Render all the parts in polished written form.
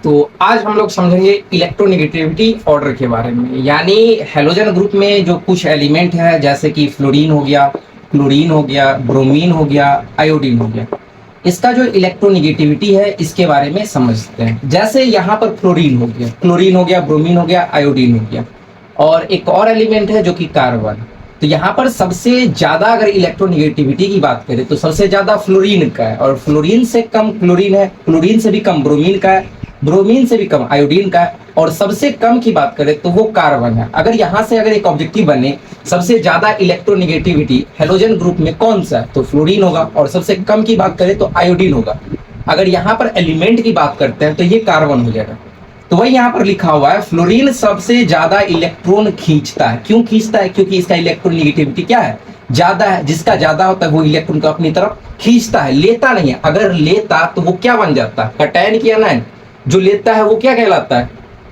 तो आज हम लोग समझेंगे इलेक्ट्रोनेगेटिविटी ऑर्डर के बारे में। यानी हेलोजन ग्रुप में जो कुछ एलिमेंट है जैसे कि फ्लोरीन हो गया, क्लोरीन हो गया, ब्रोमीन हो गया, आयोडीन हो गया, इसका जो इलेक्ट्रोनेगेटिविटी है इसके बारे में समझते हैं। जैसे यहाँ पर फ्लोरीन हो गया, क्लोरीन हो गया, ब्रोमीन हो गया, आयोडीन हो गया, और एक और एलिमेंट है जो कि कार्बन। तो यहाँ पर सबसे ज्यादा अगर इलेक्ट्रोनेगेटिविटी की बात करें तो सबसे ज्यादा फ्लोरीन का है, और फ्लोरीन से कम क्लोरीन है, क्लोरीन से भी कम ब्रोमीन का है, ब्रोमीन से भी कम आयोडीन का है, और सबसे कम की बात करें तो वो कार्बन है। अगर यहाँ से अगर एक ऑब्जेक्टिव बने सबसे ज्यादा इलेक्ट्रोनेगेटिविटी हेलोजन ग्रुप में कौन सा है तो फ्लोरीन होगा, और सबसे कम की बात करें तो आयोडीन होगा। अगर यहाँ पर एलिमेंट की बात करते हैं तो ये कार्बन हो जाएगा। तो वही यहाँ पर लिखा हुआ है फ्लोरीन सबसे ज्यादा इलेक्ट्रॉन खींचता है। क्यों खींचता है? क्योंकि इसका इलेक्ट्रोनेगेटिविटी क्या है, ज्यादा है। जिसका ज्यादा होता है वो इलेक्ट्रॉन को अपनी तरफ खींचता है, लेता नहीं है। अगर लेता तो वो क्या बन जाता है, कैटायन की एनायन। जो लेता है वो क्या कहलाता है,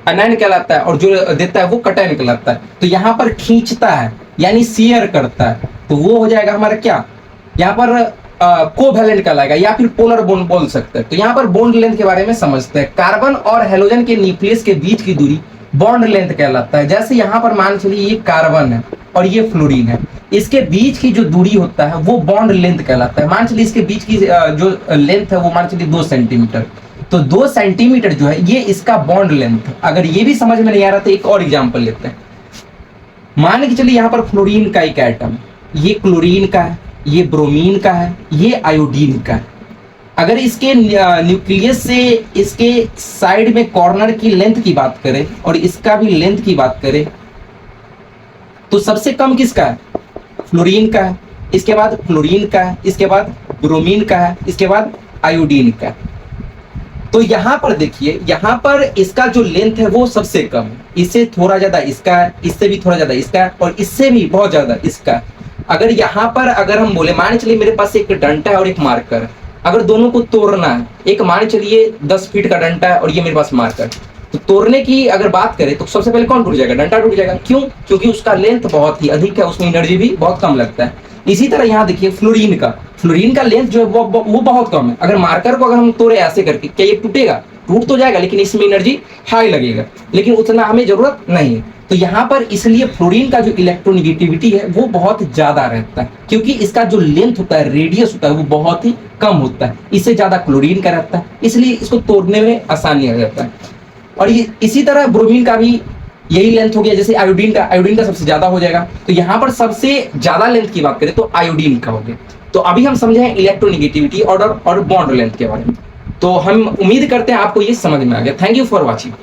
एनायन कहलाता है, और जो देता है वो कैटायन कहलाता है। तो यहाँ पर खींचता है यानी शेयर करता है, तो वो हो जाएगा हमारा क्या, यहाँ पर कोवैलेंट कहलाएगा, या फिर पोलर बॉन्ड बोल सकते हैं। तो यहाँ पर बॉन्ड लेंथ के बारे में समझते हैं। कार्बन और हेलोजन के न्यूक्लियस के बीच की दूरी बॉन्ड लेंथ कहलाता है। जैसे यहाँ पर मान चलिए ये कार्बन है और ये फ्लोरीन है, इसके बीच की जो दूरी होता है वो बॉन्ड लेंथ कहलाता है। मान चलिए इसके बीच की जो लेंथ है वो मान चलिए 2 सेंटीमीटर। तो 2 सेंटीमीटर जो है ये इसका बॉन्ड लेंथ। अगर ये भी समझ में नहीं आ रहा तो एक और एग्जाम्पल लेते हैं। मान के चलिए यहाँ पर फ्लोरीन का एक एटम, ये क्लोरीन का है, ये ब्रोमीन का है, ये आयोडीन का है। अगर इसके न्यूक्लियस से इसके साइड में कॉर्नर की लेंथ की बात करें और इसका भी लेंथ की बात करें तो सबसे कम किसका है, फ्लोरीन का है, इसके बाद फ्लोरीन का है, इसके बाद ब्रोमीन का है, इसके बाद आयोडीन का है। तो यहां पर देखिए, यहां पर इसका जो लेंथ है वो सबसे कम है, इससे थोड़ा ज्यादा इसका है, इससे भी थोड़ा ज्यादा इसका है, और इससे भी बहुत ज्यादा इसका है। अगर यहाँ पर अगर हम बोले मान चलिए मेरे पास एक डंडा है और एक मार्कर है, अगर दोनों को तोड़ना है, एक मान चलिए 10 फीट का डंडा है और ये मेरे पास मार्कर, तो तोड़ने की अगर बात करें तो सबसे पहले कौन टूट जाएगा, डंडा टूट जाएगा। क्यों? क्योंकि उसका लेंथ बहुत ही अधिक है, उसमें एनर्जी भी बहुत कम लगता है। इसी तरह यहाँ देखिए फ्लोरीन का लेंथ जो है वो बहुत कम है। अगर मार्कर को अगर हम तोड़े ऐसे करके, क्या ये टूटेगा? टूट तो जाएगा, लेकिन इसमें एनर्जी हाई लगेगा, लेकिन उतना हमें जरूरत नहीं है। तो यहाँ पर इसलिए फ्लोरीन का जो इलेक्ट्रोनेगेटिविटी है वो बहुत ज्यादा रहता है, क्योंकि इसका जो लेंथ होता है, रेडियस होता है, वो बहुत ही कम होता है। इससे ज्यादा क्लोरीन का रहता है, इसलिए इसको तोड़ने में आसानी हो जाता है। और ये इसी तरह ब्रोमीन का भी यही लेंथ हो गया। जैसे आयोडीन का सबसे ज्यादा हो जाएगा। तो यहाँ पर सबसे ज्यादा लेंथ की बात करें तो आयोडीन का हो गया। तो अभी हम समझे हैं इलेक्ट्रोनेगेटिविटी ऑर्डर और बॉन्ड लेंथ के बारे में। तो हम उम्मीद करते हैं आपको ये समझ में आ गया। Thank you for watching.